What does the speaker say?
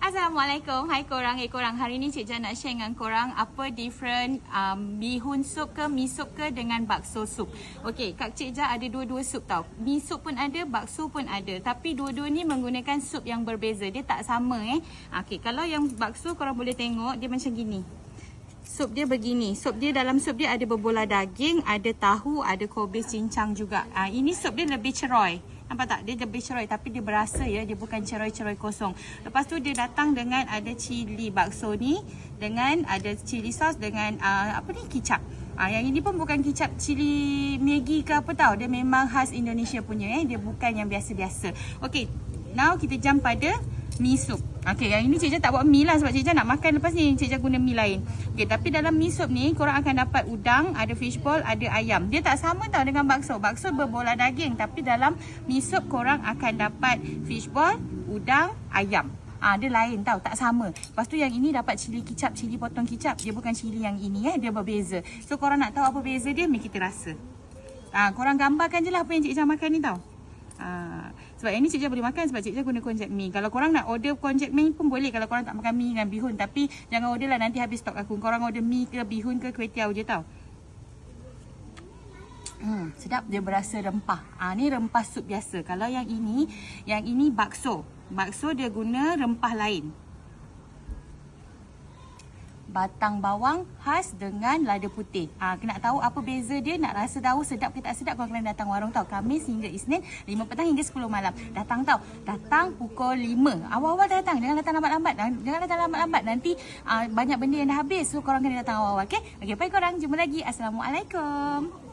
Assalamualaikum. Hai korang. Hari ni Cik Jah nak share dengan korang apa different bihun sup ke, mi sup ke dengan bakso sup. Okey, kat Cik Jah ada dua-dua sup tau. Mi sup pun ada, bakso pun ada. Tapi dua-dua ni menggunakan sup yang berbeza. Dia tak sama Okey, kalau yang bakso korang boleh tengok dia macam gini. Sup dia begini. Dalam sup dia ada berbola daging, ada tahu, ada kobis cincang juga. Ini sup dia lebih ceroy. Nampak tak? Dia lebih ceroy tapi dia berasa ya. Dia bukan ceroy-ceroy kosong. Lepas tu dia datang dengan ada cili bakso ni. Dengan ada cili sos dengan kicap. Yang ini pun bukan kicap cili Maggi ke apa tau. Dia memang khas Indonesia punya Dia bukan yang biasa-biasa. Okey, now kita jump pada mi sup. Okey, yang ini Cik Jah tak buat mi lah sebab Cik Jah nak makan lepas ni. Cik Jah guna mi lain. Okey, tapi dalam mi sup ni korang akan dapat udang, ada fishball, ada ayam. Dia tak sama tau dengan bakso. Bakso berbola daging tapi dalam mi sup korang akan dapat fishball, udang, ayam. Dia lain tau, tak sama. Lepas tu yang ini dapat cili kicap, cili potong kicap. Dia bukan cili yang ini dia berbeza. So korang nak tahu apa beza dia, mari kita rasa. Korang gambarkan je lah apa yang Cik Jah makan ni tau. Sebab yang ni Cik Jah boleh makan sebab Cik Jah guna konjac mi. Kalau korang nak order konjac mi pun boleh kalau korang tak makan mi dengan bihun. Tapi jangan order lah, nanti habis stok aku. Korang order mi ke bihun ke kuih tiaw je tau. Sedap, dia berasa rempah. Ni rempah sup biasa. Kalau yang ini bakso. Bakso dia guna rempah lain. Batang bawang khas dengan lada putih. Nak tahu apa beza dia, nak rasa tahu sedap ke tak sedap, korang kena datang warung tau. Khamis hingga Isnin 5 petang hingga 10 malam. Datang tau. Datang pukul 5. Awal-awal datang. Jangan datang lambat-lambat. Nanti banyak benda yang dah habis. So korang kena datang awal-awal. Okey, bye korang. Jumpa lagi. Assalamualaikum.